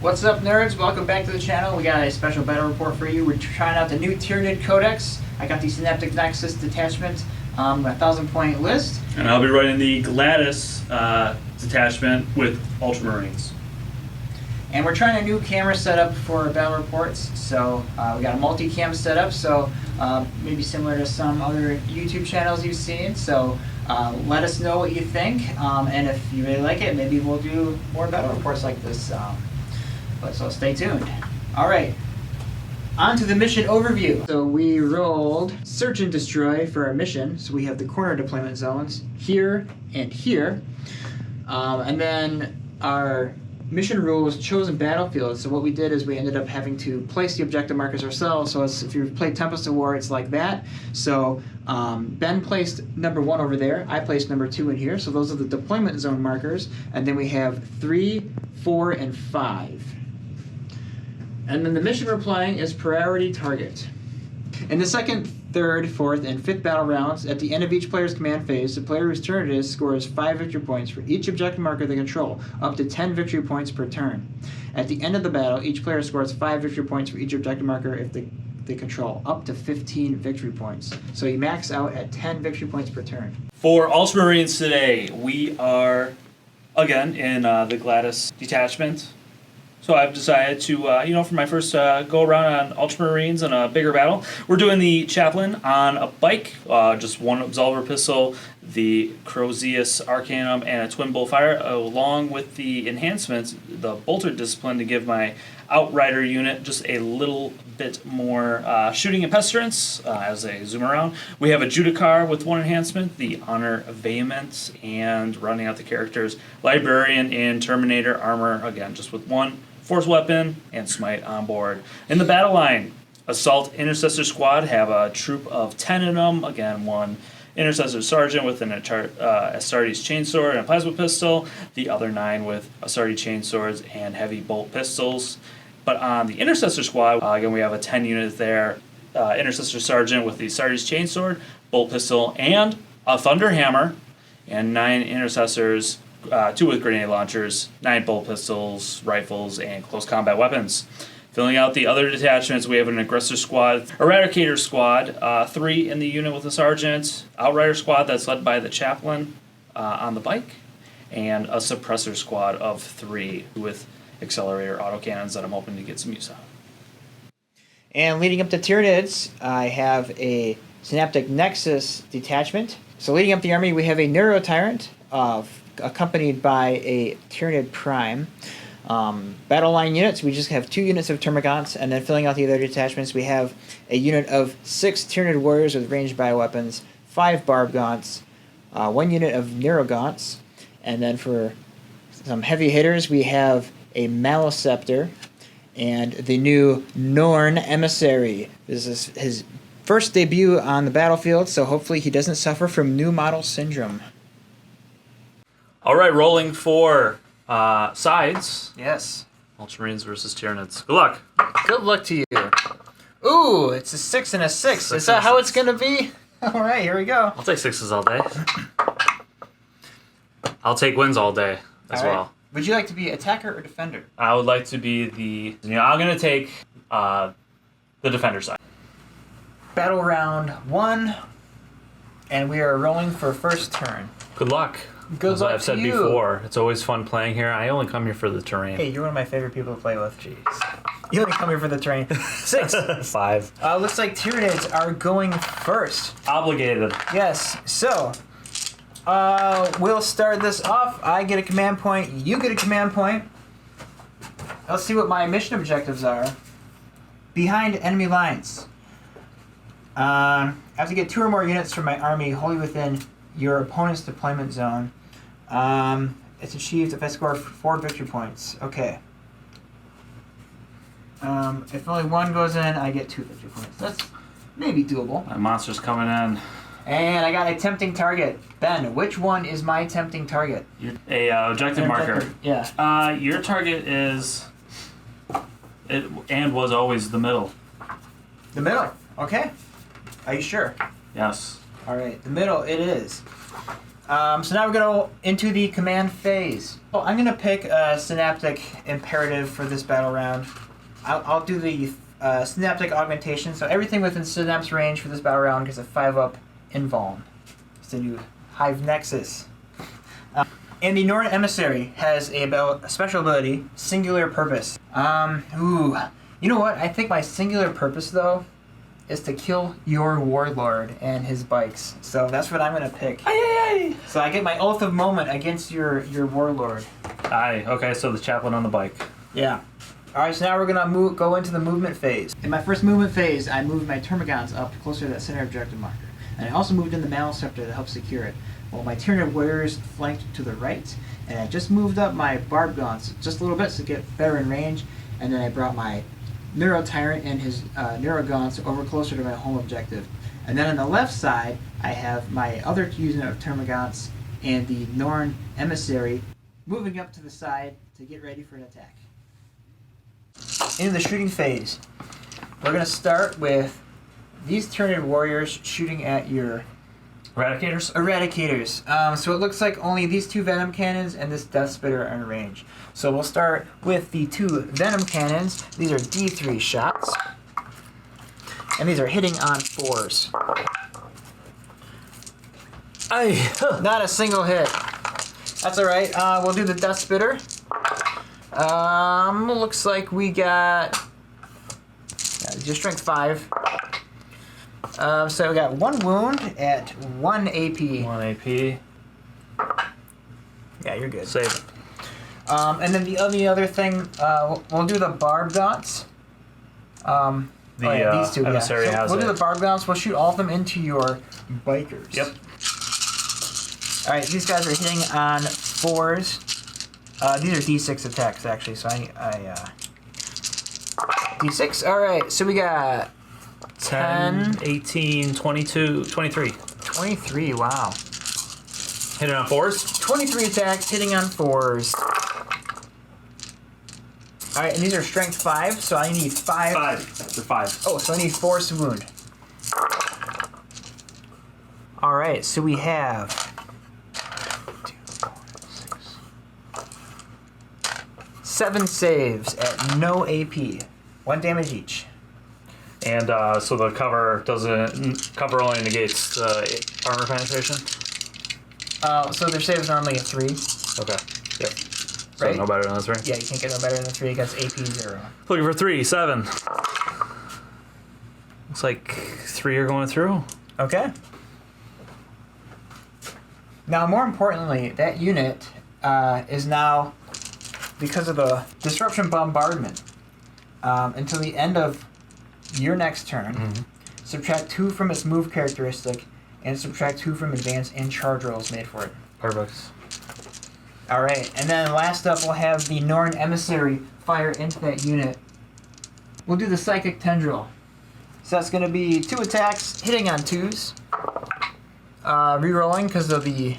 What's up, nerds? Welcome back to the channel. We got a special battle report for you. We're trying out the new Tyranid Codex. I got the Synaptic Nexus detachment, a 1,000-point list. And I'll be running the Gladys detachment with Ultramarines. And we're trying a new camera setup for our battle reports. So we got a multi-cam setup, so maybe similar to some other YouTube channels you've seen. So let us know what you think, and if you really like it, maybe we'll do more battle reports like this. So stay tuned. All right, on to the mission overview. So we rolled Search and Destroy for our mission. So we have the corner deployment zones here and here. And then our mission rules chosen battlefield. So what we did is we ended up having to place the objective markers ourselves. So if you've played Tempest of War, it's like that. So Ben placed number 1 over there. I placed number 2 in here. So those are the deployment zone markers. And then we have 3, 4, and 5. And then the mission we're playing is priority target. In the second, third, fourth, and fifth battle rounds, at the end of each player's command phase, the player whose turn it is scores 5 victory points for each objective marker they control, up to 10 victory points per turn. At the end of the battle, each player scores 5 victory points for each objective marker if they control, up to 15 victory points. So you max out at 10 victory points per turn. For Ultramarines today, we are, again, in the Gladys detachment. So I've decided to, for my first go-around on Ultramarines in a bigger battle, we're doing the Chaplain on a bike, just one Absolver pistol, the Crozius Arcanum, and a twin bullfire, along with the enhancements, the Bolter Discipline, to give my Outrider unit just a little bit more shooting and pestilence as they zoom around. We have a Judicar with 1 enhancement, the Honor Vehement, and rounding out the characters, Librarian and Terminator armor, again, just with 1. Force weapon, and smite on board. In the battle line, Assault Intercessor Squad have a troop of 10 in them. Again, 1 Intercessor Sergeant with an Astartes Chainsword and a Plasma Pistol. The other 9 with Astartes Chainswords and Heavy Bolt Pistols. But on the Intercessor Squad, again, we have a 10 unit there. Intercessor Sergeant with the Astartes Chainsword, Bolt Pistol, and a Thunder Hammer. And 9 Intercessors, 2 with grenade launchers, 9 bolt pistols, rifles, and close combat weapons. Filling out the other detachments, we have an Aggressor Squad, Eradicator Squad, 3 in the unit with the Sergeant, Outrider Squad that's led by the Chaplain on the bike, and a Suppressor Squad of 3 with Accelerator autocannons that I'm hoping to get some use out. And leading up to Tyranids, I have a Synaptic Nexus detachment. So leading up the army, we have a Neuro Tyrant, accompanied by a Tyranid Prime. Battle line units, we just have 2 units of Termagants, and then filling out the other detachments, we have a unit of 6 Tyranid Warriors with ranged bioweapons, 5 Barb Gaunts, 1 unit of Neurogaunts, and then for some heavy hitters, we have a Maliceptor and the new Norn Emissary. This is his first debut on the battlefield, so hopefully he doesn't suffer from new model syndrome. All right, rolling for sides. Yes. Ultramarines versus Tyranids. Good luck. Good luck to you. Ooh, it's a 6 and a 6. Is that how it's going to be? All right, here we go. I'll take 6s all day. I'll take wins all day as well. Would you like to be attacker or defender? I would like to be I'm going to take the defender side. Battle round 1, and we are rolling for first turn. Good luck. Good As luck I've said to you. before, it's always fun playing here. I only come here for the terrain. Hey, you're one of my favorite people to play with. Jeez. You only come here for the terrain. 6. 5. Looks like Tyranids are going first. Obligated. Yes, so we'll start this off. I get a command point, you get a command point. Let's see what my mission objectives are. Behind enemy lines. I have to get 2 or more units from my army wholly within your opponent's deployment zone. It's achieved if I score 4 victory points. Okay. If only 1 goes in, I get 2 victory points. That's maybe doable. My monster's coming in. And I got a tempting target. Ben, which one is my tempting target? Objective marker. Yeah. Your target is, and was always the middle. The middle. Okay. Are you sure? Yes. All right. The middle it is. So now we're going to into the command phase. Well, I'm going to pick a synaptic imperative for this battle round. I'll do the synaptic augmentation, so everything within synapse range for this battle round gets a 5-up invuln. It's the new Hive Nexus. And the Norn Emissary has a special ability, Singular Purpose. You know what? I think my singular purpose, though, is to kill your warlord and his bikes. So that's what I'm gonna pick. Aye. So I get my oath of moment against your warlord. Aye. Okay, so the chaplain on the bike. Yeah. All right, so now we're gonna go into the movement phase. In my first movement phase, I moved my Termagants up closer to that center objective marker, and I also moved in the Mantle Scepter to help secure it. While my Tyranid warriors flanked to the right, and I just moved up my Barb Gaunts just a little bit to get better in range, and then I brought my Neuro Tyrant and his Neuro Gaunts over closer to my home objective. And then on the left side, I have my other unit of Termagants and the Norn Emissary moving up to the side to get ready for an attack. In the shooting phase, we're going to start with these Tyranid warriors shooting at your Eradicators. So it looks like only these 2 Venom Cannons and this Death Spitter are in range. So we'll start with the 2 Venom Cannons. These are D3 shots. And these are hitting on 4s. Not a single hit. That's alright. We'll do the Death Spitter. Looks like we got just strength 5. So we got 1 wound at 1 AP. 1 AP. Yeah, you're good. Save it. And then the other thing, we'll do the Barb Gaunts. These 2. Emissary has we'll do the Barb Gaunts. We'll shoot all of them into your bikers. Yep. All right, these guys are hitting on 4s. These are D6 attacks actually. So I D6. All right, so we got 10, 18, 22, 23. 23, wow. Hitting on 4s? 23 attacks, hitting on 4s. Alright, and these are strength 5, so I need 5. 5. They're 5. Oh, so I need 4 to wound. Alright, so we have 7 saves at no AP. 1 damage each. And so the cover cover only negates the armor penetration? So their save is normally a 3. Okay. Yep. So Right? no better than a 3? Yeah, you can't get no better than a 3 against AP 0. Looking for 3, 7. Looks like 3 are going through. Okay. Now, more importantly, that unit is now, because of the Disruption Bombardment, until the end of your next turn, subtract 2 from its move characteristic, and subtract 2 from advance and charge rolls made for it. Perfect. Alright, and then last up we'll have the Norn Emissary fire into that unit. We'll do the Psychic Tendril. So that's going to be 2 attacks, hitting on 2s. Rerolling because of the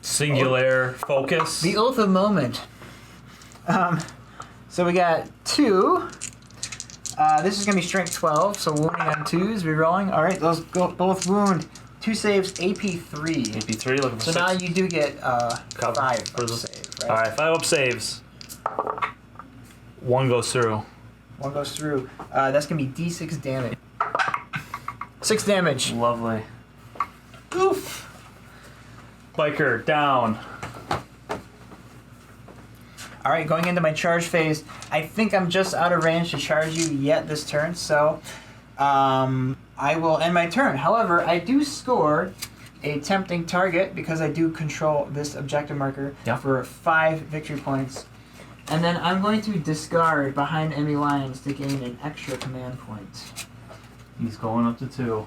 Singular focus. the Oath of Moment. So we got 2. This is going to be strength 12, so wounding on 2s, rerolling. Alright, those both wound. 2 saves, AP 3. AP 3, looking for 6. So now you do get 5 for up the save, right? Alright, 5 up saves. 1 goes through. 1 goes through. That's going to be D6 damage. 6 damage. Lovely. Oof. Biker down. Alright, going into my charge phase, I think I'm just out of range to charge you yet this turn, so I will end my turn. However, I do score a tempting target because I do control this objective marker for 5 victory points. And then I'm going to discard behind enemy lines to gain an extra command point. He's going up to 2.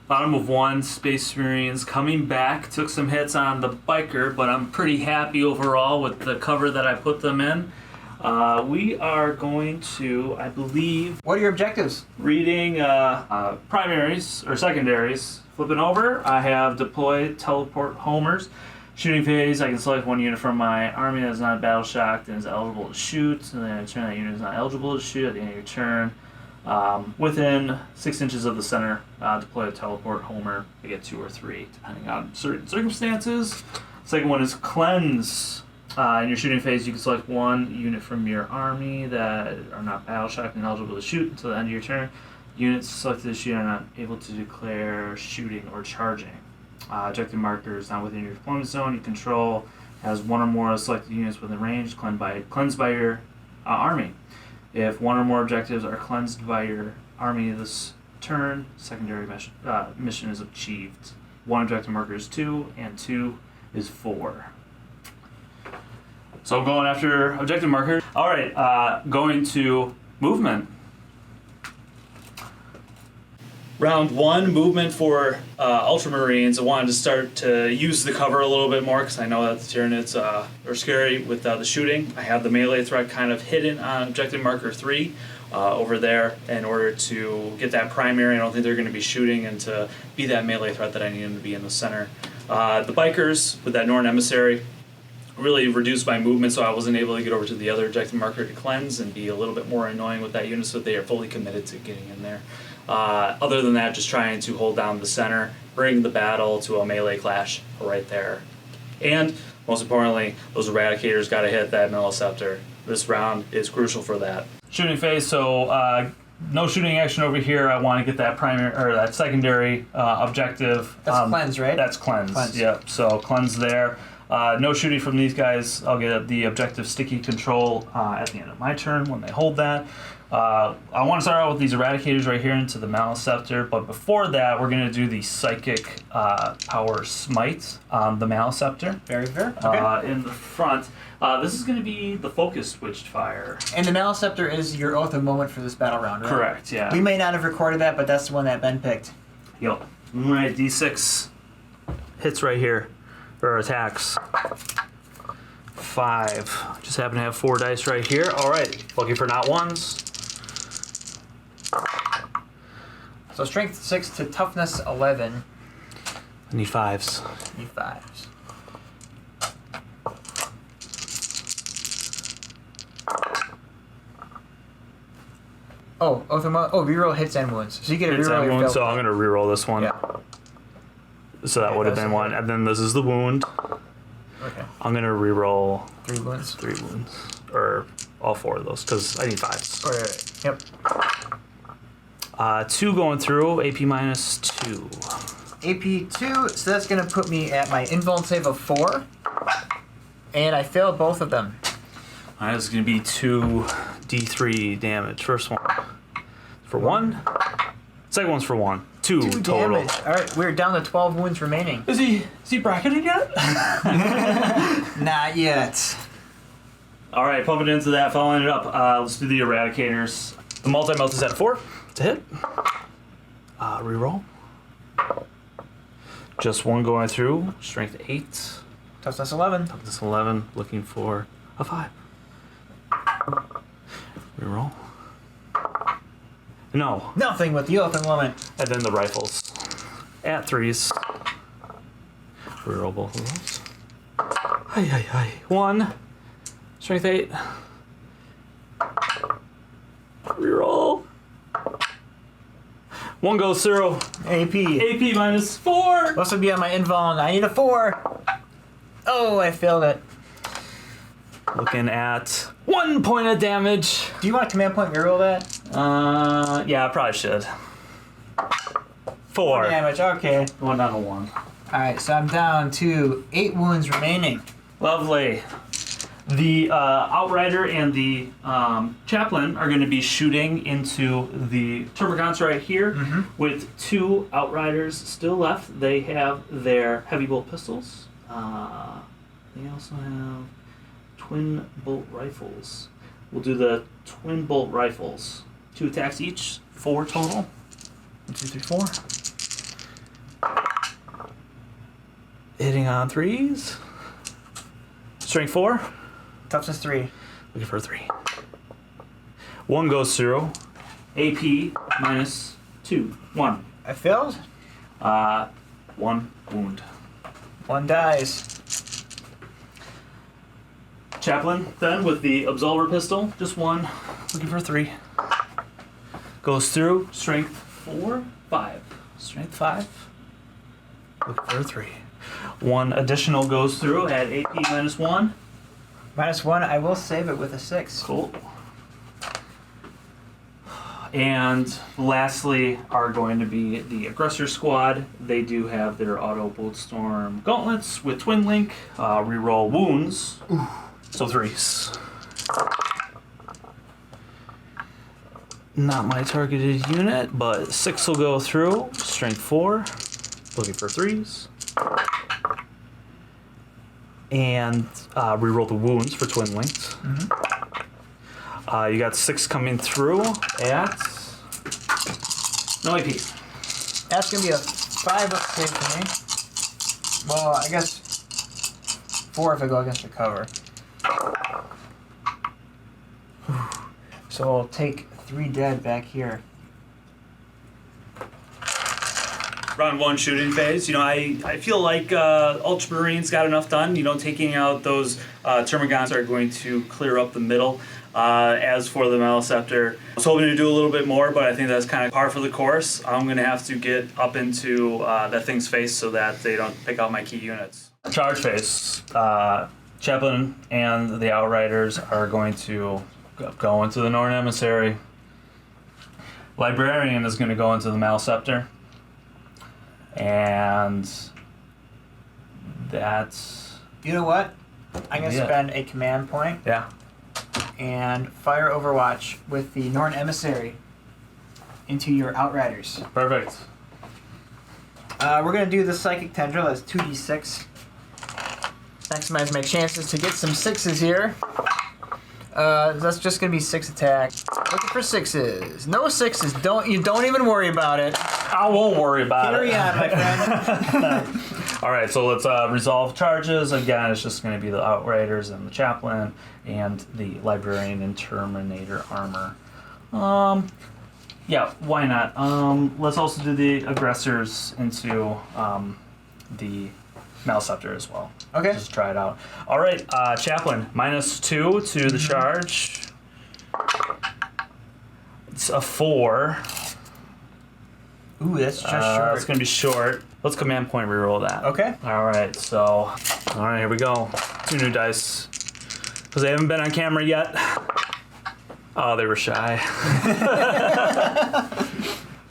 Bottom of 1, Space Marines coming back. Took some hits on the biker, but I'm pretty happy overall with the cover that I put them in. We are going to, I believe, What are your objectives? reading primaries or secondaries. Flipping over, I have deployed teleport homers. Shooting phase, I can select 1 unit from my army that is not battle shocked and is eligible to shoot. And then I turn that unit is not eligible to shoot at the end of your turn. Within 6 inches of the center, deploy a teleport homer. I get 2 or 3, depending on certain circumstances. Second one is cleanse. In your shooting phase, you can select 1 unit from your army that are not battle shocked and eligible to shoot until the end of your turn. Units selected this unit are not able to declare shooting or charging. Objective markers not within your deployment zone you control has 1 or more selected units within range cleansed by your army. If 1 or more objectives are cleansed by your army this turn, secondary mission is achieved. 1 objective marker is 2, and 2 is 4. So I'm going after objective marker. All right, going to movement. Round 1, movement for Ultramarines. I wanted to start to use the cover a little bit more because I know that the Tyranids are scary with the shooting. I have the melee threat kind of hidden on objective marker 3 over there in order to get that primary. I don't think they're going to be shooting, and to be that melee threat that I need them to be in the center. The bikers with that Norn emissary really reduced my movement, so I wasn't able to get over to the other objective marker to cleanse and be a little bit more annoying with that unit, so they are fully committed to getting in there. Other than that, just trying to hold down the center, bring the battle to a melee clash right there. And most importantly, those eradicators got to hit that Meliceptor. This round is crucial for that. Shooting phase, so no shooting action over here. I want to get that primary or that secondary objective. That's cleanse, right? That's cleanse. Yep. So cleanse there. No shooting from these guys. I'll get the objective sticky control at the end of my turn when they hold that. I want to start out with these eradicators right here into the Meliceptor, but before that, we're going to do the psychic power smite on the Meliceptor. Very fair. Okay. In the front. This is going to be the focused witched fire. And the Meliceptor is your oath of moment for this battle round, right? Correct, yeah. We may not have recorded that, but that's the one that Ben picked. Yep. Alright, D6 hits right here, or attacks. 5. Just happen to have 4 dice right here. Alright, looking for not ones. So strength 6 to toughness 11. I need 5s. Need 5s. Oh, reroll hits and wounds. So you get a reroll your wounds, so I'm going to reroll this one. Yeah. So that would have been 1. And then this is the wound. Okay. I'm going to reroll 3 wounds. 3 wounds. Or all 4 of those, because I need 5s. Right. Yep. 2 going through, AP minus 2. AP 2, so that's going to put me at my invuln save of 4. And I failed both of them. Alright, this is going to be 2 D3 damage. First one for 1. Second one's for 1. 2 total. Damage. Alright, we're down to 12 wounds remaining. Is he bracketed yet? Not yet. Alright, pump it into that, following it up. Let's do the eradicators. The multi-melt is at 4 to hit. Reroll. Just 1 going through. Strength 8. Toughness 11. Toughness 11. Looking for a 5. Reroll. No. Nothing with the oath of moment. And then the rifles. At 3s. Reroll both of those. 1. Strength 8. Reroll. 1 goes 0. AP. AP minus 4. This would be on my invuln. I need a 4. Oh, I failed it. Looking at 1 point of damage. Do you want a command point reroll that? Yeah, I probably should. 4 damage, okay. 1 down to 1. Alright, so I'm down to 8 wounds remaining. Lovely. The Outrider and the Chaplain are going to be shooting into the Turbocons right here with 2 Outriders still left. They have their heavy bolt pistols. They also have twin bolt rifles. We'll do the twin bolt rifles. 2 attacks each, 4 total. 1, 2, 3, 4. Hitting on 3s. Strength 4. Toughness 3. Looking for a 3. 1 goes 0. AP minus 2. 1. I failed. 1 wound. 1 dies. Chaplain then with the Absolver pistol. Just 1. Looking for a 3. goes through. Strength 4, 5. Strength 5. Look for a 3. 1 additional goes through at AP -1. -1, I will save it with a 6. Cool. And lastly are going to be the aggressor squad. They do have their auto boltstorm gauntlets with twin link. Reroll wounds. Ooh. So 3s. Not my targeted unit, but 6 will go through. Strength 4. Looking for 3s. And reroll the wounds for twin links. You got 6 coming through at no AP. That's gonna be a 5 up save for me. Well, I guess 4 if I go against the cover. So I'll take 3 dead back here. Round 1 shooting phase. You know, I feel like Ultramarines got enough done. You know, taking out those Termagants are going to clear up the middle. As for the Maleceptor, I was hoping to do a little bit more, but I think that's kind of par for the course. I'm going to have to get up into that thing's face so that they don't pick out my key units. Charge phase. Chaplain and the Outriders are going to go into the Norn Emissary. Librarian is going to go into the Maleceptor. And that's... You know what? I'm going to spend a command point. Yeah. And fire Overwatch with the Norn Emissary into your Outriders. Perfect. We're going to do the Psychic Tendril as 2d6. Maximize my chances to get some 6s here. That's just going to be 6 attack. Looking for 6s. No 6s. You don't even worry about it. I won't worry about Carry it. on, my friend. All right, so let's resolve charges. Again, it's just going to be the Outriders and the Chaplain and the Librarian and Terminator armor. Yeah, why not? Let's also do the aggressors into the Maleceptor as well. Okay. Just try it out. All right, Chaplain, -2 to the charge. It's a 4. Ooh, that's just short. It's going to be short. Let's command point reroll that. Okay. All right, so, all right, here we go. 2 new dice. Because they haven't been on camera yet. Oh, they were shy.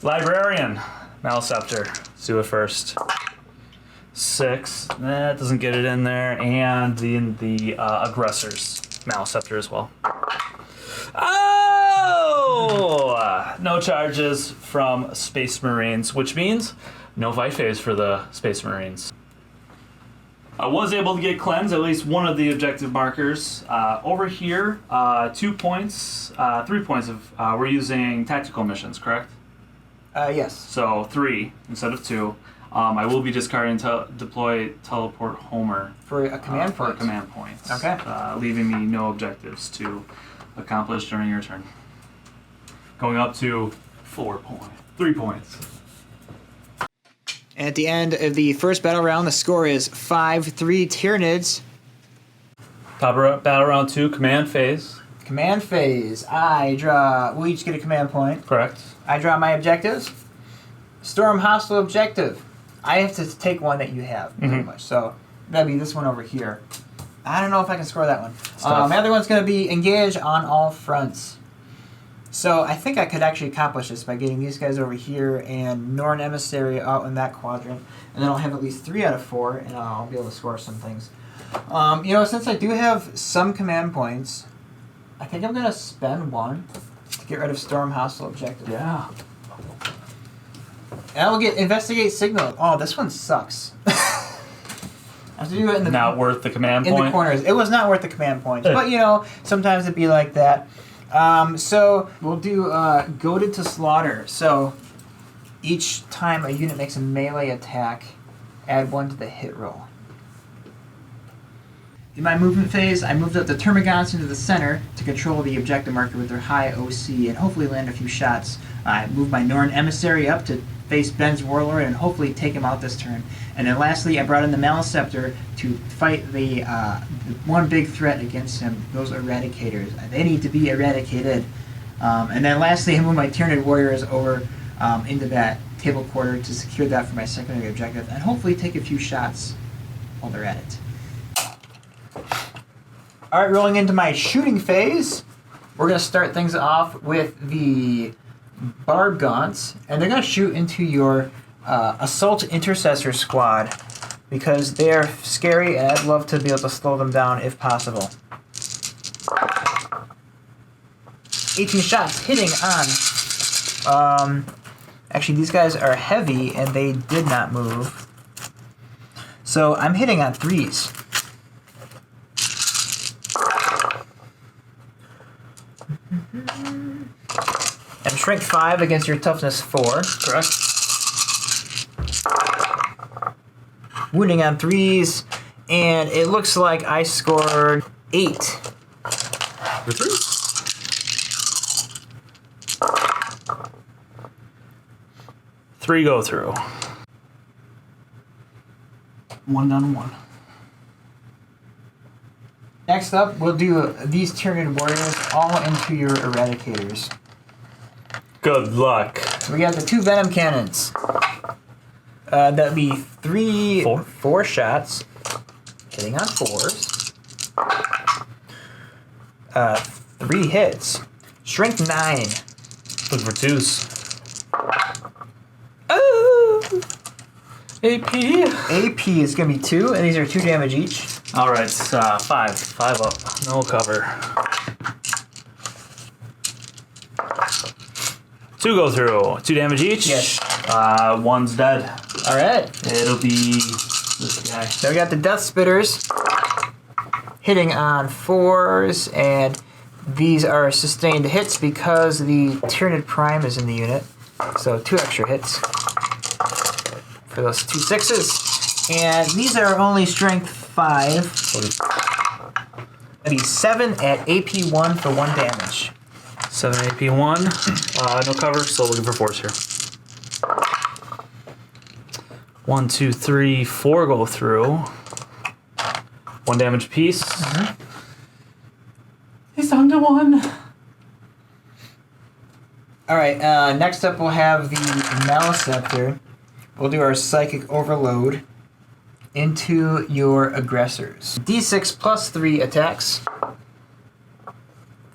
Librarian, Maleceptor. Let's do it first. 6. That doesn't get it in there. And the aggressors, Maleceptor as well. Oh! No charges from Space Marines, which means no fight phase for the Space Marines. I was able to get cleanse at least one of the objective markers. Over here, 2 points, 3 points of, we're using tactical missions, correct? Yes. So 3 instead of 2. I will be discarding deploy teleport Homer For a command point. For a command point. Okay. Leaving me no objectives to accomplish during your turn. Going up to 3 points. At the end of the first battle round, the score is 5-3 Tyranids. Battle round 2, command phase. Command phase. We each get a command point. Correct. I draw my objectives. Storm hostile objective. I have to take one that you have, pretty much. So that'd be this one over here. I don't know if I can score that one. My other one's going to be engage on all fronts. So I think I could actually accomplish this by getting these guys over here and Norn Emissary out in that quadrant. And then I'll have at least 3 out of 4, and I'll be able to score some things. You know, since I do have some command points, I think I'm going to spend 1 to get rid of Storm hostile objective. Yeah. And I will get investigate signal. Oh, this one sucks. I have to do it in the Not worth the command point. in the corners. It was not worth the command points, but you know, sometimes it'd be like that. So we'll do goaded to slaughter. So each time a unit makes a melee attack, add 1 to the hit roll. In my movement phase, I moved up the Termagants into the center to control the objective marker with their high OC and hopefully land a few shots. I moved my Norn Emissary up to face Ben's Warlord and hopefully take him out this turn. And then lastly, I brought in the Maleceptor to fight the one big threat against him, those Eradicators. They need to be eradicated. And then lastly, I move my Tyranid warriors over into that table quarter to secure that for my secondary objective, and hopefully take a few shots while they're at it. Alright, rolling into my shooting phase. We're going to start things off with the barb gaunts, and they're going to shoot into your assault intercessor squad because they're scary, and I'd love to be able to slow them down if possible. 18 shots hitting on. Actually, these guys are heavy, and they did not move. So I'm hitting on 3s. And strength 5 against your toughness 4. Correct. Wounding on 3s, and it looks like I scored 8. For 3. Three go through. 1 down 1. Next up, we'll do these Tyranid warriors all into your eradicators. Good luck. So we got the 2 venom cannons. That'd be 4 shots, hitting on 4s. 3 hits. Strength 9. Looking for 2s. Oh! AP. AP is gonna be 2, and these are 2 damage each. All right, 5. 5 up. No cover. 2 go through. 2 damage each. Yes. 1's dead. All right. It'll be this guy. So we got the Death Spitters hitting on 4s, and these are sustained hits because the Tyranid Prime is in the unit. So 2 extra hits for those 2 6s. And these are only strength 5. That'd be 7 at AP 1 for 1 damage. 7 AP 1. No cover, still looking for 4s here. 1, 2, 3, 4 go through. 1 damage apiece. He's down to 1. Alright, next up we'll have the Maleceptor. We'll do our Psychic Overload into your aggressors. D6 plus 3 attacks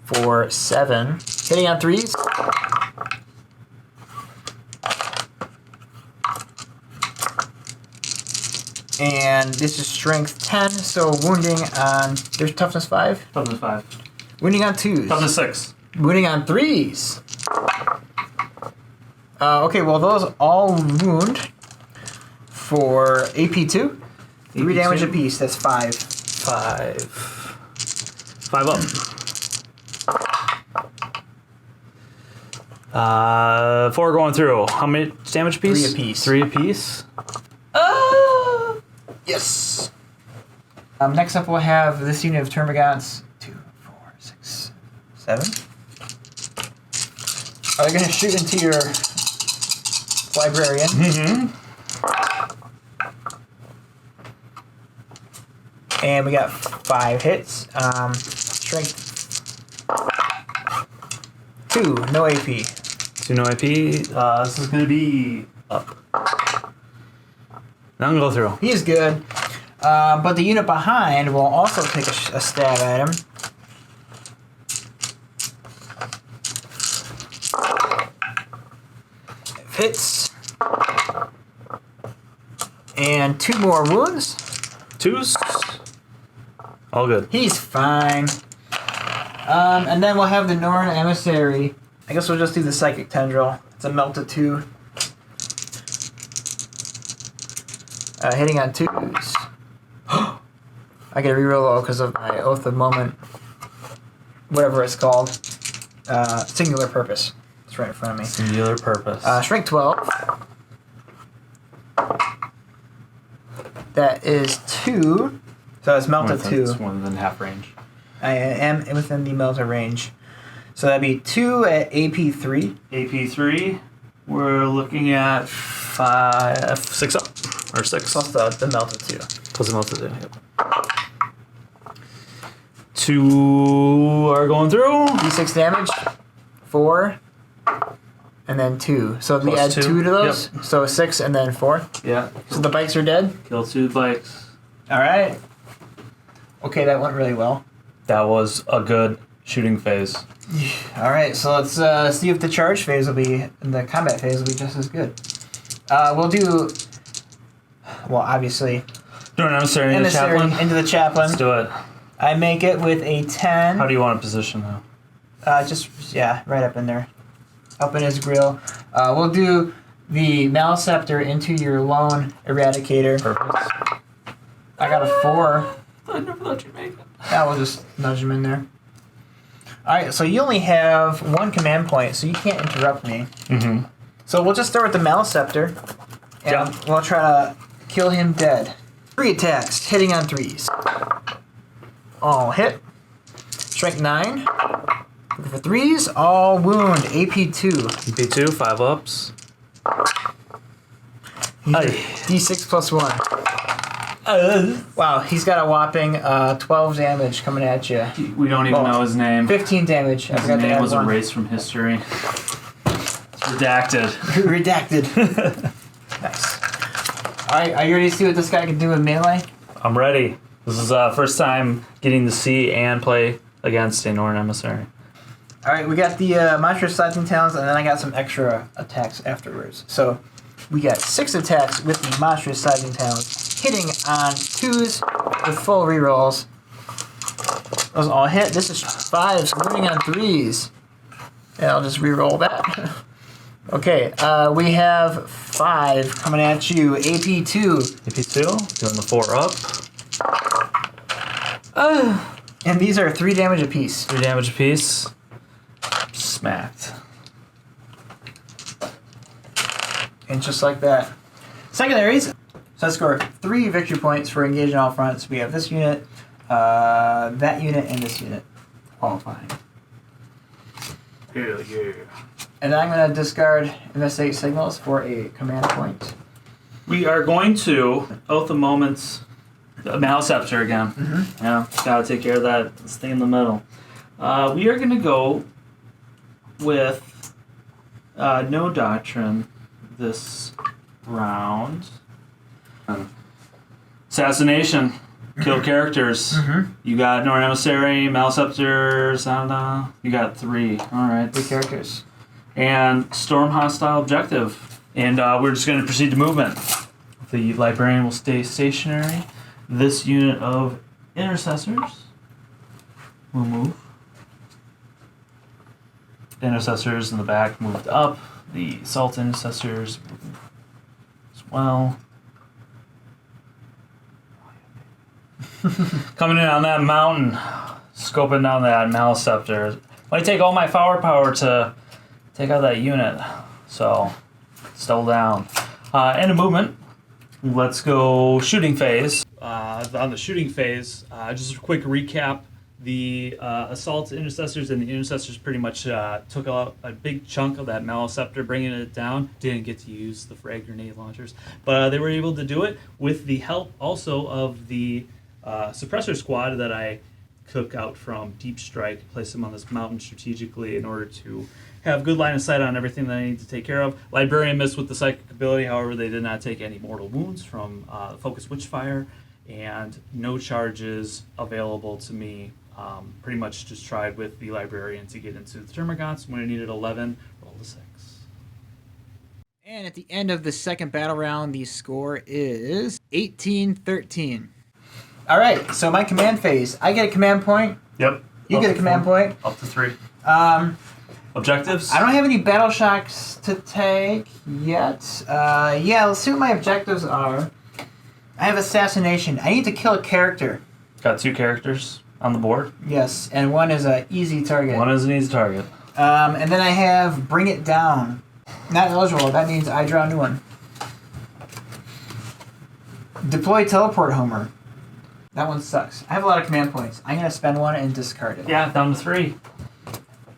for 7. Hitting on 3s. And this is strength 10, so wounding on... There's toughness 5? Toughness 5. Wounding on 2s. Toughness 6. Wounding on 3s. Okay, well those all wound for AP2. 3 damage apiece, that's 5. 5. 5 up. 4 going through. How many damage apiece? 3 apiece. 3 apiece. Yes! Next up we'll have this unit of Termagants. 2, 4, 6, 7. Are they going to shoot into your librarian? Mm-hmm. And we got 5 hits. Strength 2, no AP. 2 no AP. This is going to be up. Now I'm going to go through. He's good. But the unit behind will also take a stab at him. Hits. And 2 more wounds. 2s. All good. He's fine. And then we'll have the Norn Emissary. I guess we'll just do the Psychic Tendril. It's a melted 2. Hitting on 2s. I get a reroll because of my Oath of Moment. Whatever it's called. Singular Purpose. It's right in front of me. Singular purpose. Strength 12. That is 2. So it's melted 2. It's more than half range. I am within the melter range. So that'd be 2 at AP3. AP3. We're looking at 5, 6 up. Or 6. Plus the melted 2. Plus the melted 2. Yep. 2 are going through. D6 damage 4, and then 2. So we Plus add 2. 2 to those. Yep. So 6 and then 4. Yeah. So the bikes are dead. Kill 2 bikes. All right. Okay, that went really well. That was a good shooting phase. All right, so let's see if the charge phase will be, the combat phase will be just as good. We'll do, well, obviously, Don't necessarily need a emissary chaplain. into the chaplain. Let's do it. I make it with a 10. How do you want to position though? Yeah, right up in there. Up in his grill. We'll do the Maleceptor into your lone eradicator. Perfect. I got a 4. I never thought you'd make it. Yeah, we'll just nudge him in there. Alright, so you only have 1 command point, so you can't interrupt me. Mm-hmm. So we'll just start with the Maleceptor, and Yeah. we'll try to kill him dead. 3 attacks, hitting on 3s. All hit. Strength 9. Looking for 3s. All wound. AP2. AP2, 5 ups. D6 plus 1. Wow, he's got a whopping 12 damage coming at you. We don't even know his name. 15 damage. His name was erased from history. It's redacted. Redacted. Nice. Alright, are you ready to see what this guy can do with melee? I'm ready. This is first time getting to see and play against a Norn Emissary. Alright, we got the monstrous slicing talons, and then I got some extra attacks afterwards. So, we got 6 attacks with the monstrous slicing talons, hitting on 2s with full rerolls. Those all hit. This is 5s, winning on 3s. And I'll just reroll that. Okay, we have 5 coming at you. AP2. AP2, doing the 4 up. And these are 3 damage apiece. 3 damage apiece. Smacked. And just like that. Secondaries. So I score 3 victory points for engaging all fronts. We have this unit, that unit, and this unit qualifying. Hell yeah. And I'm going to discard investigate signals for a command point. We are going to, Oath of Moments, the Maleceptor again. Mm-hmm. Yeah, gotta take care of that. This thing in the middle. We are gonna go with No Doctrine this round. Assassination. Kill characters. Mm-hmm. You got Norn Emissary, Maleceptor, Sanada. You got 3. Alright. 3 characters. And storm hostile objective. And we're just going to proceed to movement. The librarian will stay stationary. This unit of intercessors will move. The intercessors in the back moved up. The assault intercessors move as well. Coming in on that mountain, scoping down that Maleceptor. Might take all my firepower to take out that unit, so still down. End of movement. Let's go shooting phase. On the shooting phase, just a quick recap. The assault intercessors and the intercessors pretty much took out a big chunk of that Maleceptor, bringing it down. Didn't get to use the frag grenade launchers, but they were able to do it with the help also of the suppressor squad that I took out from Deep Strike, placed them on this mountain strategically in order to have good line of sight on everything that I need to take care of. Librarian missed with the psychic ability, however, they did not take any mortal wounds from Focus Witchfire, and no charges available to me. Pretty much just tried with the Librarian to get into the Termagants. When I needed 11, rolled a 6. And at the end of the second battle round, the score is 18-13. All right, so my command phase. I get a command point. Yep. You get a command point. Up to 3. Objectives? I don't have any battle shocks to take yet. Yeah, let's see what my objectives are. I have assassination. I need to kill a character. Got 2 characters on the board. Yes, and one is an easy target. One is an easy target. And then I have bring it down. Not eligible. That means I draw a new one. Deploy teleport homer. That one sucks. I have a lot of command points. I'm going to spend one and discard it. Yeah, down to 3.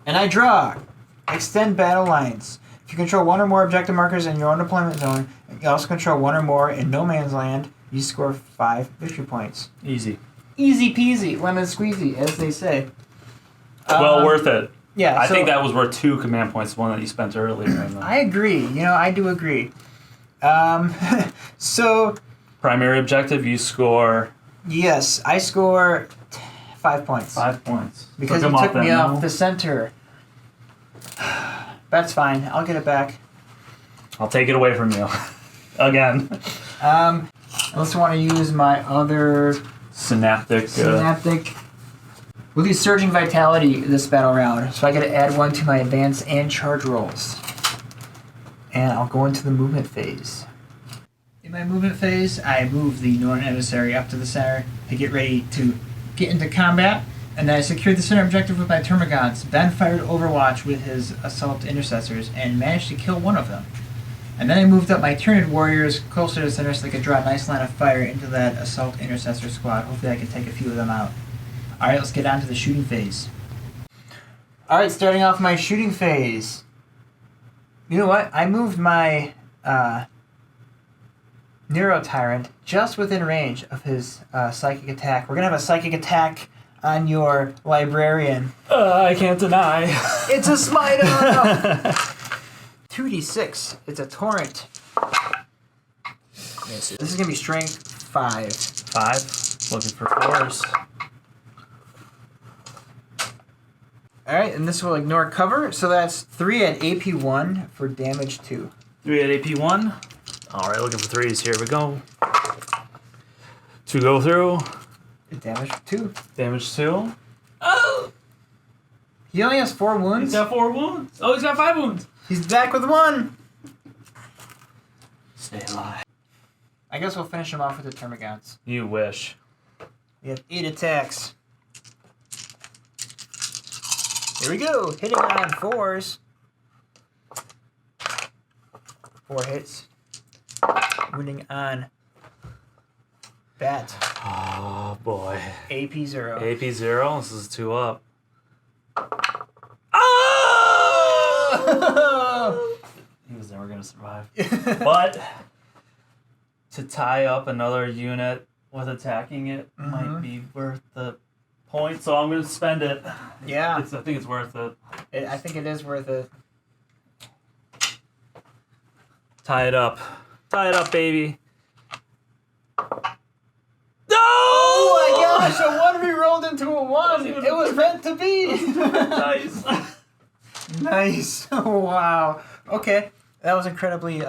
And I draw. Extend battle lines. If you control one or more objective markers in your own deployment zone, you also control one or more in no man's land, you score 5 victory points. Easy. Easy peasy, lemon squeezy, as they say. Well worth it. Yeah, I think that was worth 2 command points, the one that you spent earlier. I agree. I do agree. So... Primary objective, you score... Yes, I score 5 points. 5 points. Because you took me off the center. That's fine. I'll get it back. I'll take it away from you. Again. Unless I want to use my other... Synaptic. We'll do Surging Vitality this battle round. So I got to add 1 to my advance and charge rolls. And I'll go into the movement phase. In my movement phase, I move the Northern Emissary up to the center to get ready to get into combat. And then I secured the center objective with my Termagants. Ben fired Overwatch with his Assault Intercessors and managed to kill one of them. And then I moved up my Tyranid warriors closer to the center so they could draw a nice line of fire into that Assault Intercessor squad. Hopefully I can take a few of them out. Alright, let's get on to the shooting phase. Alright, starting off my shooting phase. You know what? I moved my Nero Tyrant just within range of his psychic attack. We're going to have a psychic attack on your Librarian. I can't deny. It's a smite! 2d6. It's a torrent. This is going to be strength 5. 5. Looking for 4s. Alright, and this will ignore cover, so that's 3 at AP 1 for damage 2. 3 at AP 1. Alright, looking for 3s. Here we go. 2 go through. Damage 2. Damage 2. Oh! He only has 4 wounds. He's got 4 wounds. Oh, he's got 5 wounds. He's back with 1. Stay alive. I guess we'll finish him off with the Termagants. You wish. We have 8 attacks. Here we go. Hitting on 4s. 4 hits. Wounding on Bat. Oh, boy. AP 0. AP 0. This is 2 up. Oh! He was never going to survive. But to tie up another unit with attacking it might be worth the point, so I'm going to spend it. Yeah. I think it's worth it. I think it is worth it. Tie it up. Tie it up, baby. No! Oh my gosh, a 1 re-rolled into a 1. It was meant to be. Nice. Nice. Oh, wow. Okay. That was incredibly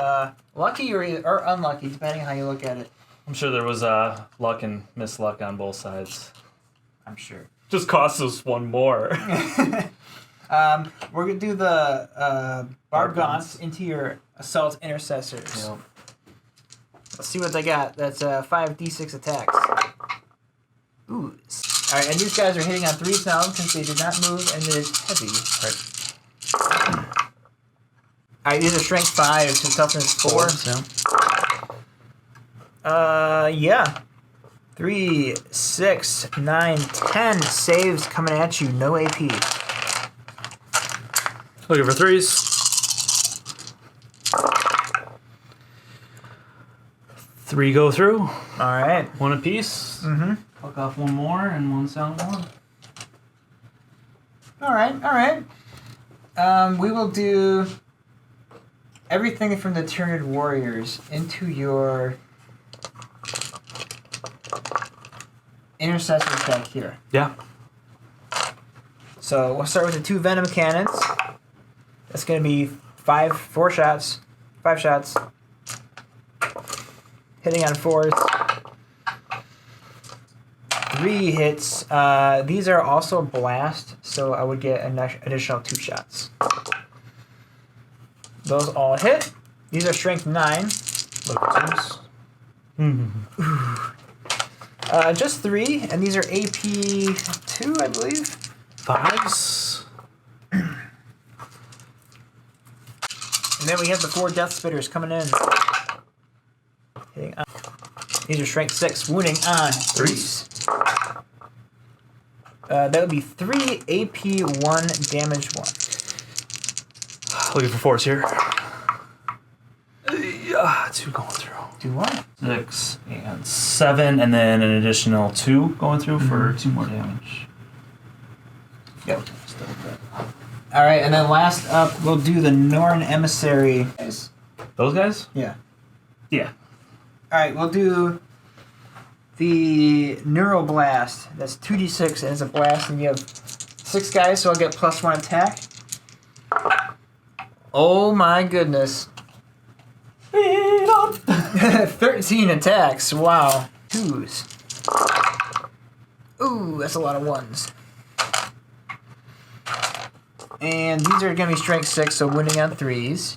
lucky or unlucky, depending on how you look at it. I'm sure there was luck and misluck on both sides. I'm sure. Just cost us 1 more. We're going to do the Barb Gaunts into your Assault Intercessors. Yep. Let's see what they got. That's 5d6 attacks. Ooh. Alright, and these guys are hitting on 3s now since they did not move and it is heavy. Alright, these are strength 5, so toughness 4. Yeah. 3, 6, 9, 10 saves coming at you. No AP. Looking for 3s. 3 go through. Alright. 1 apiece. Mm-hmm. Pluck off 1 more and 1 sound more. Alright. We will do everything from the Tyranid warriors into your intercessors back here. Yeah. So we'll start with the 2 venom cannons. That's going to be 4 shots. 5 shots. Hitting on 4s. 3 hits. These are also blast, so I would get an additional 2 shots. Those all hit. These are strength 9. Look at this. Just 3, and these are AP 2, I believe. 5s. And then we have the 4 Death Spitters coming in. Hitting on. These are strength 6, wounding on 3s. That would be 3 AP 1, damage 1. Looking for 4s here. 2 going through. 2 1. 6 and 7, and then an additional 2 going through for 2 more damage. Yep. All right, and then last up, we'll do the Norn Emissary. Those guys? Yeah. Yeah. All right, we'll do the Neuroblast. That's 2d6 and it's a blast, and you have 6 guys, so I'll get +1 attack. Oh my goodness. 13 attacks. Wow. 2s. Ooh, that's a lot of 1s. And these are going to be strength 6, so winning on 3s.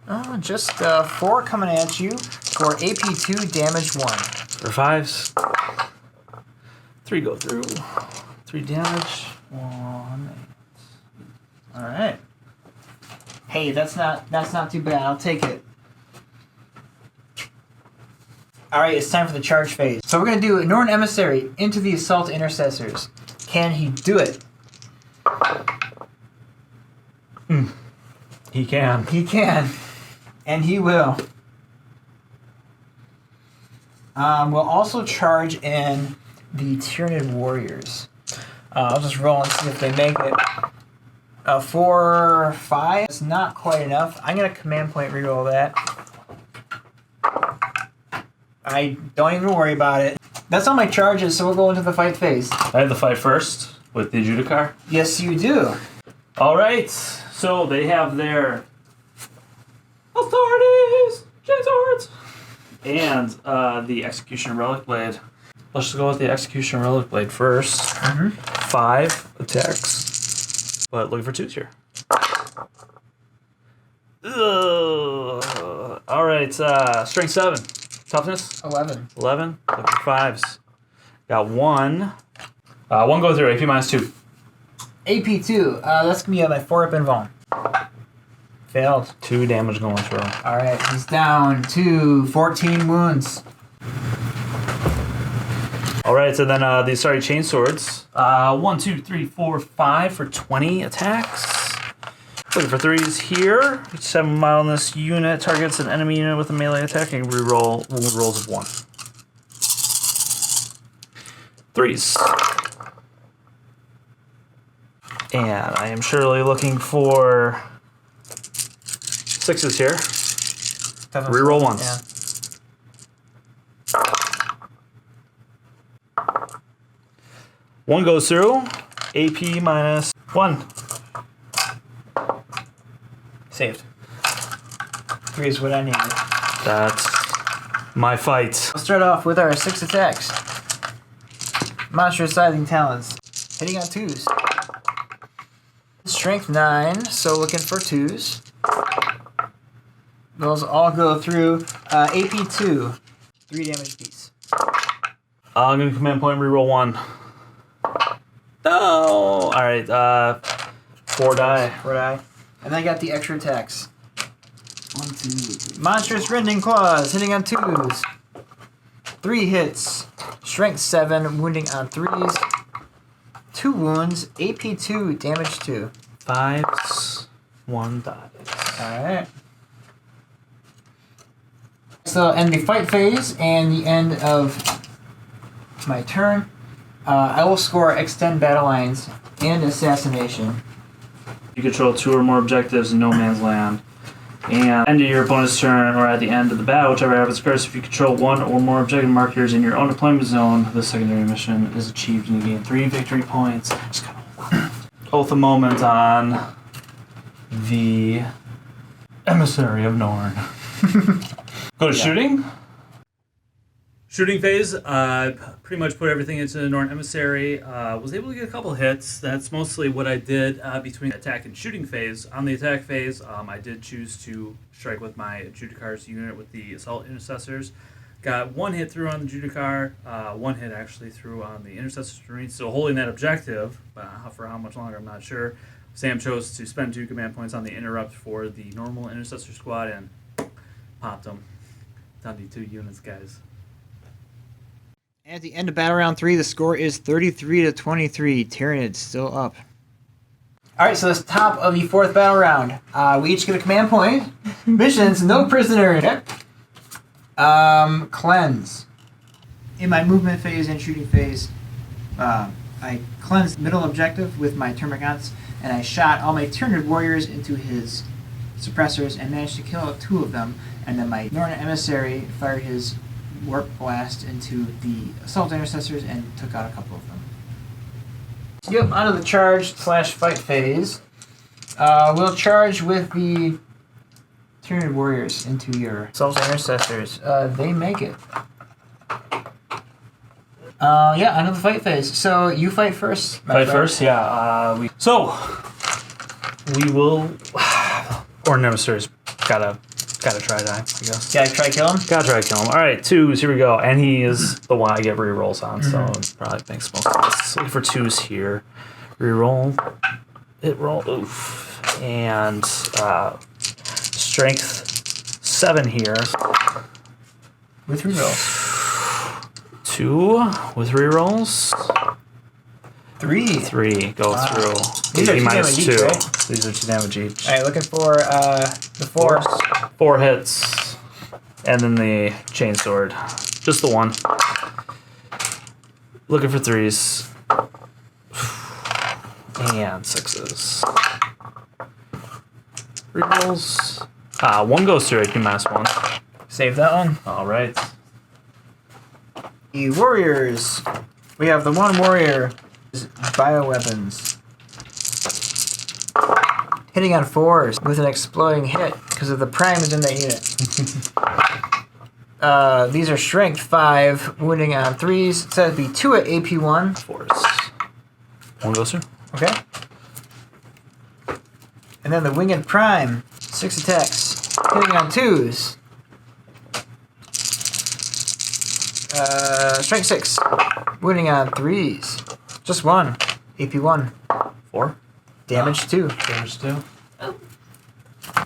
Oh, just 4 coming at you for AP 2, damage 1. For 5s. 3 go through. 3 damage. 1. All right. Hey, that's not too bad. I'll take it. All right, it's time for the charge phase. So we're gonna do Norn Emissary into the Assault Intercessors. Can he do it? He can. He can, and he will. We'll also charge in the Tyranid Warriors. I'll just roll and see if they make it. 4, 5. It's not quite enough. I'm gonna command point reroll that. I don't even worry about it. That's all my charges, so we'll go into the fight phase. I have the fight first with the Judicar. Yes, you do. All right. So they have their authorities, chainswords, and the Execution Relic Blade. Let's just go with the Execution Relic Blade first. 5 attacks, but looking for 2s here. Ugh. All right, strength 7, toughness 11. 11. Looking for 5s. Got 1. 1 go through. AP -2. AP 2. That's gonna be my 4-up invuln. Failed. 2 damage going through. All right, he's down to 14 wounds. All right, so then the chain swords. 1, 2, 3, 4, 5 for 20 attacks. Looking for 3s here. 7 mildness unit targets an enemy unit with a melee attack and reroll rolls of 1. 3s. And I am surely looking for 6s here. Reroll 1s. Yeah. One goes through. AP -1. Saved. 3 is what I needed. That's my fight. We'll start off with our 6 attacks. Monstrous Scything Talons. Hitting on 2s. Strength 9, so looking for 2s. Those all go through. AP 2. 3 damage piece. I'm going to command point and reroll 1. No! Alright, 4 die. 4 die. And then I got the extra attacks. 1, 2, 3. Monstrous Rending Claws, hitting on 2s. 3 hits. Strength 7, wounding on 3s. 2 wounds. AP 2, damage 2. 5s. 1 die. Alright. So, end the fight phase and the end of my turn. I will score Extend Battle Lines and Assassination. You control 2 or more objectives in no man's land. And end of your bonus turn or at the end of the battle, whichever happens occurs, if you control 1 or more objective markers in your own deployment zone, the secondary mission is achieved and you gain 3 victory points. Just kind of hold a moment on the Emissary of Norn. Go to shooting. Shooting phase, pretty much put everything into the Norn Emissary. Was able to get a couple hits. That's mostly what I did between the attack and shooting phase. On the attack phase, I did choose to strike with my Judicar's unit with the Assault Intercessors. Got 1 hit through on the Judicar, 1 hit actually through on the Intercessors Marine. So holding that objective, for how much longer I'm not sure. Sam chose to spend 2 command points on the Interrupt for the normal Intercessor squad and popped them. Down to 2 units, guys. At the end of battle round 3, the score is 33-23. Tyranids still up. Alright, so that's top of the 4th battle round. We each get a command point. Missions, no prisoners. Cleanse. In my movement phase and shooting phase, I cleansed middle objective with my Termagants, and I shot all my Tyranid warriors into his suppressors and managed to kill 2 of them. And then my Norn Emissary fired his warp blast into the assault intercessors and took out a couple of them. Yep, out of the charge/fight phase. We'll charge with the Tyranid warriors into your assault intercessors. They make it. Yeah, another fight phase. So you fight first. Fight first, yeah. We will. Or Nemesis gotta try that, I guess. Gotta try kill him. Gotta try to kill him. All right, 2s. Here we go. And he is the one I get rerolls on, so it probably makes most sense. Looking for 2s here. Reroll. Hit roll. Oof. And strength 7 here. With rerolls. 2 with rerolls. 3 go through. These are 2 damage each, right? These are 2 damage each. Alright, looking for the 4. 4 hits. And then the chain sword. Just the 1. Looking for 3s. And 6s. Rerolls. 1 goes through AP -1. Save that one. Alright. The warriors. We have the 1 warrior. Bioweapons. Hitting on 4s with an exploding hit because of the prime is in that unit. These are strength 5, wounding on 3s. So that'd be 2 at AP1. 4s. 1 goes through. Okay. And then the winged prime. 6 attacks. Hitting on 2s. Strength 6. Wounding on 3s. Just 1. AP1. 4. Damage 2. Damage 2.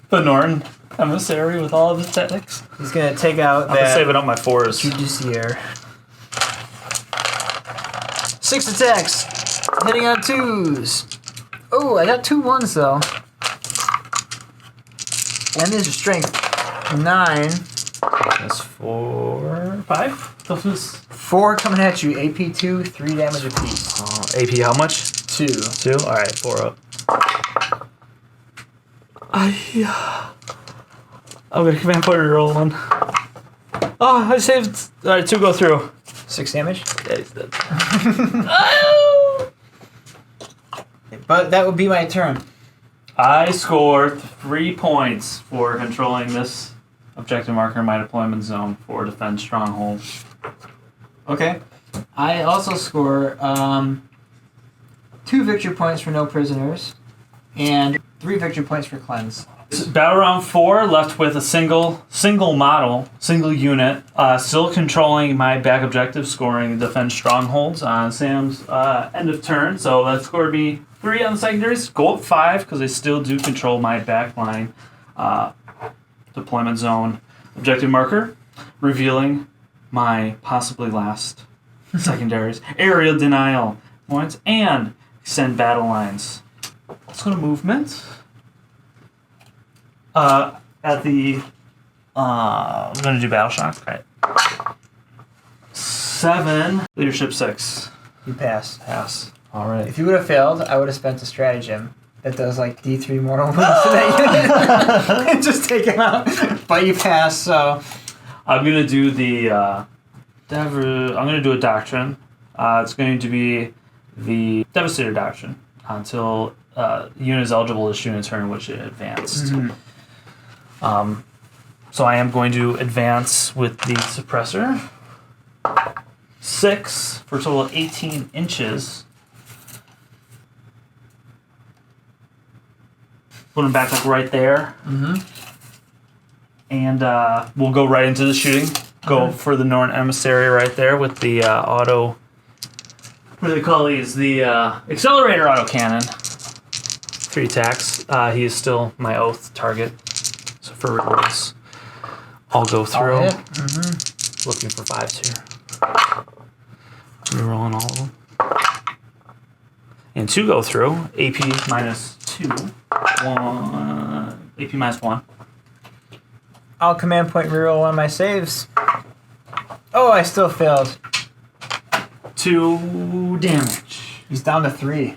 The Norn Emissary with all of his techniques. He's gonna take out I'm saving up my 4s. Judiciaire. 6 attacks. Hitting on 2s. Oh, I got 2 1s though. And these are strength 9. That's 4, 5. Those 4 coming at you. AP2, 3 damage apiece. AP how much? 2. 2? Alright, 4 up. I'm gonna command point reroll 1. Oh, I saved. Alright, 2 go through. 6 damage. Yeah, he's dead. But that would be my turn. I scored 3 points for controlling this objective marker in my deployment zone for defend stronghold. Okay. I also score 2 victory points for no prisoners and 3 victory points for cleanse. Battle round 4, left with a single model, single unit, still controlling my back objective, scoring defend strongholds on Sam's end of turn. So that scored me 3 on the secondaries. Go up 5 because I still do control my back line deployment zone objective marker, revealing my possibly last secondaries. Aerial denial points and extend battle lines. Let's go to movement. At the I'm gonna do battle shock. Right. 7. Leadership 6. You pass. Pass. All right. If you would have failed, I would have spent a stratagem that does like D3 mortal wounds to that unit and just take him out. But you pass, so I'm gonna do the. I'm gonna do a doctrine. It's going to be the Devastator doctrine until the unit is eligible to shoot in a turn in which it advanced. So I am going to advance with the suppressor. 6 for a total of 18 inches. Put him back like right there. And we'll go right into the shooting. Go for the Norn Emissary right there with the auto. What do they call these? The accelerator autocannon. 3 attacks. He is still my oath target. So for rewards, I'll go through. Looking for 5s here. Rerolling all of them. And 2 go through. AP -2. 1. AP -1. I'll command point reroll on my saves. Oh, I still failed. 2 damage. He's down to 3.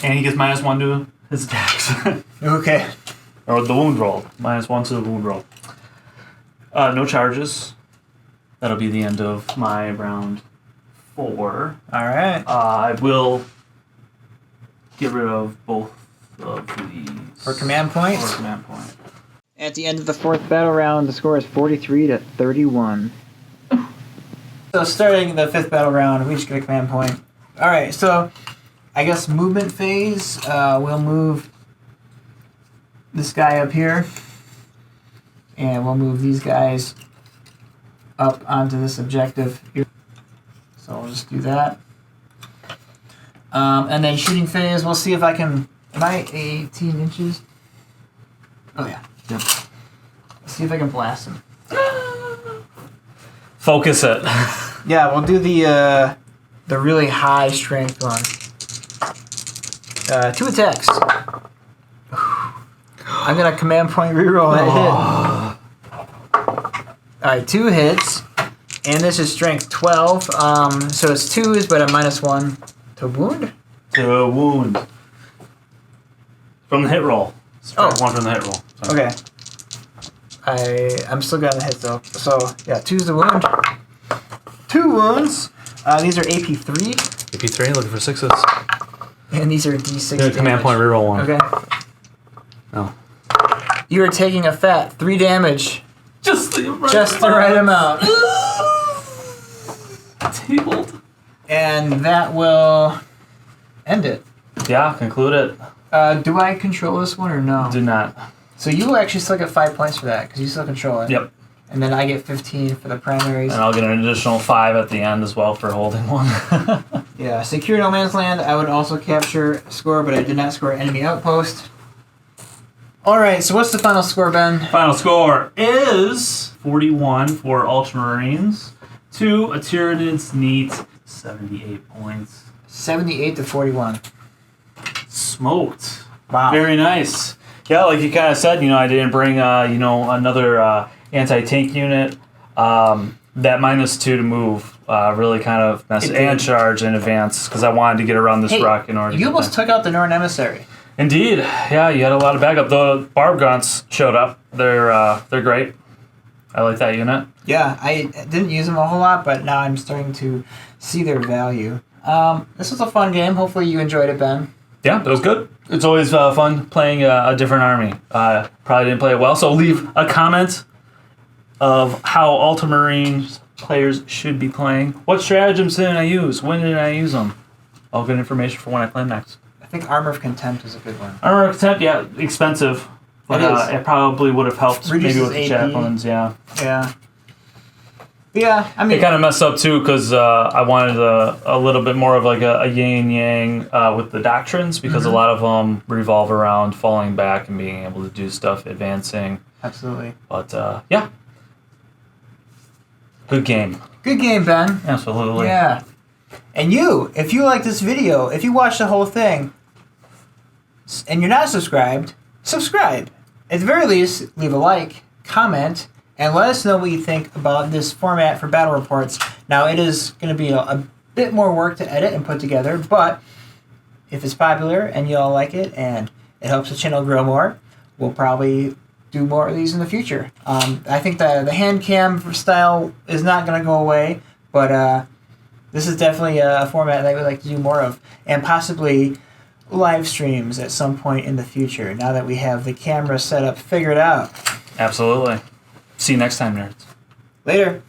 And he gets -1 to his attacks. Okay. Or the wound roll. -1 to the wound roll. No charges. That'll be the end of my round 4. All right. I will get rid of both of these. For command points? For command point. At the end of the 4th battle round, the score is 43 to 31. So starting the 5th battle round, we just get a command point. All right, so I guess movement phase, we'll move this guy up here, and we'll move these guys up onto this objective here. So I'll just do that. And then shooting phase, we'll see if I can... Am I 18 inches? Oh, yeah. Yep. Let's see if I can blast him. Focus it. Yeah, we'll do the really high strength one. 2 attacks. I'm gonna command point reroll that hit. Alright, 2 hits. And this is strength 12. So it's 2s, but a -1 to wound? To wound. From the hit roll. Oh. 1 from the hit roll. Sorry. Okay. I'm still gonna hit though. So yeah, 2's the wound. 2 wounds. These are AP3. AP3, looking for 6s. And these are D6 Good command point reroll 1. Okay. Oh. You are taking a fat 3 damage. Just the right amount. Tabled. And that will end it. Yeah, conclude it. Do I control this one or no? Do not. So you will actually still get 5 points for that because you still control it. Yep. And then I get 15 for the primaries. And I'll get an additional 5 at the end as well for holding one. Yeah, secure no man's land. I would also capture score, but I did not score enemy outpost. All right, so what's the final score, Ben? Final score is 41 for Ultramarines to a Tyranids neat 78 points. 78 to 41. Smoked. Wow. Very nice. Yeah, like you kind of said, I didn't bring, another anti-tank unit. That -2 to move really kind of messed and charge in advance because I wanted to get around this rock in order to you almost took out the Norn Emissary. Indeed. Yeah, you had a lot of backup. The Barb Gaunts showed up. They're great. I like that unit. Yeah, I didn't use them a whole lot, but now I'm starting to see their value. This was a fun game. Hopefully you enjoyed it, Ben. Yeah, that was good. It's always fun playing a different army. Probably didn't play it well, so leave a comment of how Ultramarines players should be playing. What stratagems did I use? When did I use them? All good information for when I play next. I think Armor of Contempt is a good one. Armor of Contempt, yeah, expensive. But it probably would have helped maybe with the chaplains, yeah. Yeah. Yeah, I mean... It kind of messed up, too, because I wanted a little bit more of like a yin-yang with the doctrines, because a lot of them revolve around falling back and being able to do stuff, advancing. Absolutely. But, yeah. Good game. Good game, Ben. Absolutely. Yeah. And you, if you like this video, if you watch the whole thing, and you're not subscribed, subscribe. At the very least, leave a like, comment, and let us know what you think about this format for battle reports. Now, it is going to be a bit more work to edit and put together, but if it's popular and you all like it and it helps the channel grow more, we'll probably do more of these in the future. I think the hand cam style is not going to go away, but this is definitely a format that I would like to do more of, and possibly live streams at some point in the future, now that we have the camera setup figured out. Absolutely. See you next time, nerds. Later.